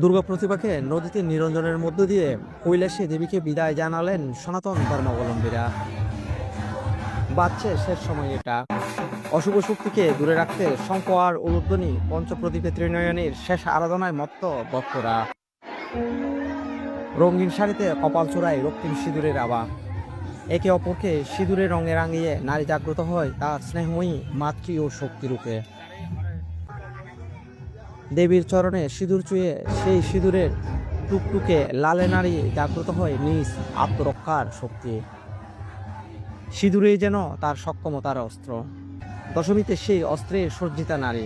দুর্গা প্রতিভাকে নদীতে নিরঞ্জনের মধ্য দিয়ে কৈলাসে দেবীকে বিদায় জানালেন সনাতন ধর্মাবলম্বীরা। বাচ্চে শেষ সময় এটা। অশুভ শক্তিকে দূরে রাখতে শঙ্খ আর উলুধ্বনি পঞ্চপ্রদীপে ত্রিনয়নীর শেষ আরাধনায় মত্ত ভক্তরা। রঙিন শাড়িতে কপাল চূড়ায় রক্তিম সিঁদুরের আভা। একে অপরকে সিঁদুরের রঙে রাঙিয়ে নারী জাগ্রত হয় তার স্নেহময়ী মাতৃ ও শক্তিরূপে। দেবীর চরণে সিঁদুর চুয়ে সেই সিঁদুরের টুকটুকে লালে নারী জাগ্রত হয় নিজ আত্মরক্ষার শক্তি। সিঁদুরেই যেন তার সক্ষমতার অস্ত্র। দশমীতে সেই অস্ত্রের সজ্জিতা নারী।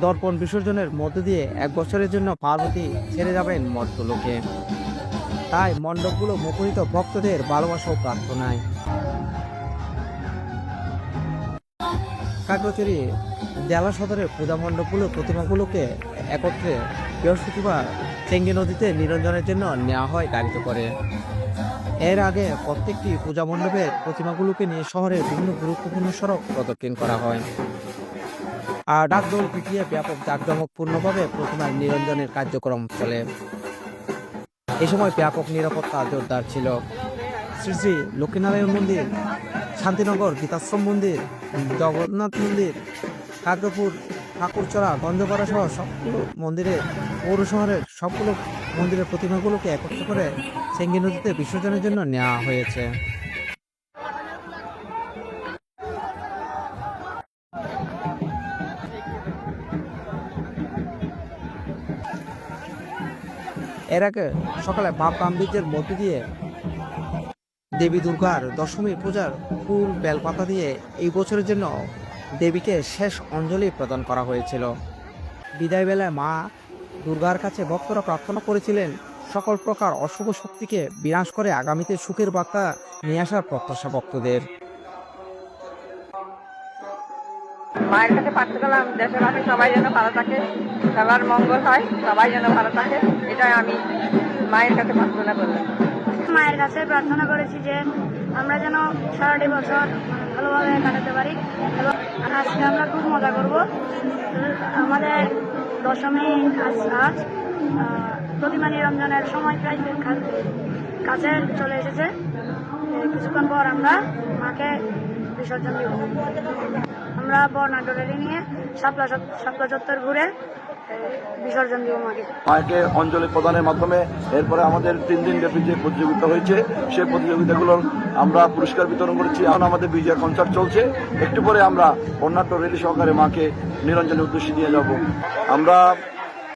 দর্পণ বিসর্জনের মধ্য দিয়ে 1 বছরের জন্য পার্বতী ছেড়ে যাবেন মর্ত্যলোকে। তাই মণ্ডপগুলো মুখরিত ভক্তদের ভালোবাসা ও প্রার্থনায়। খাগড়াছড়ি জেলা সদরের পূজা মণ্ডপগুলো প্রতিমাগুলোকে একত্রে বৃহস্পতিবার চেঙ্গি নদীতে নিরঞ্জনের জন্য নেওয়া হয় গাড়িতে করে। এর আগে প্রত্যেকটি পূজা মণ্ডপের প্রতিমাগুলোকে নিয়ে শহরের বিভিন্ন গুরুত্বপূর্ণ সড়ক প্রদক্ষিণ করা হয়। আর ডাকদোল পিটিয়ে ব্যাপক জাঁকজমকপূর্ণভাবে প্রতিমার নিরঞ্জনের কার্যক্রম চলে। এ সময় ব্যাপক নিরাপত্তা জোরদার ছিল। শ্রী শ্রী লক্ষ্মীনারায়ণ মন্দির, শান্তিনগর গীতাশ্রম মন্দির, জগন্নাথ মন্দির, খাগড়াপুর, ঠাকুরচড়া, গঞ্জপাড়া সহ সবগুলো মন্দিরের পৌর শহরের সবগুলো মন্দিরের প্রতিমাগুলোকে একত্র করে চেঙ্গি নদীতে বিসর্জনের জন্য নেওয়া হয়েছে। এর আগে সকালে ভাব গাম্ভীর্যের মধ্য দিয়ে দেবী দুর্গার দশমী পূজার ফুল বেলপাতা দিয়ে এই বছরের জন্য দেবীকে শেষ অঞ্জলি প্রদান করা হয়েছিল। বিদায় বেলায় মা দুর্গার কাছে ভক্তরা প্রার্থনা করেছিলেন সকল প্রকার অশুভ শক্তিকে বিনাশ করে আগামীতে সুখের বার্তা নিয়ে আসার প্রত্যাশা ভক্তদের। মায়ের কাছে প্রার্থনা করলাম দেশবাসী সবাই যেন ভালো থাকে, সবার মঙ্গল হয়, সবাই যেন ভালো থাকে, এটাই আমি মায়ের কাছে প্রার্থনা করলাম। মায়ের কাছে প্রার্থনা করেছি যে আমরা যেন সারাটি বছর ভালোভাবে কাটাতে পারি এবং আজকে আমরা খুব মজা করব। আমাদের দশমী আজ প্রতিমা নিরঞ্জনের সময় প্রায় কাছে চলে এসেছে। কিছুক্ষণ পর আমরা মাকে বিসর্জন দিব। আমরা বর্ণাঢ্য র্যালি নিয়ে শাপলা চত্বর ঘুরে বিসর্জন দিব মাকে। মাকে অঞ্জলি প্রদানের মাধ্যমে এরপরে আমাদের 3 দিন ব্যাপী যে প্রতিযোগিতা হয়েছে সেই প্রতিযোগিতাগুলোর আমরা পুরস্কার বিতরণ করেছি। এখন আমাদের বিজয় কনসার্ট চলছে। একটু পরে আমরা বর্ণাঢ্য র্যালি সহকারে মাকে নিরঞ্জনের উদ্দেশ্যে নিয়ে যাব। আমরা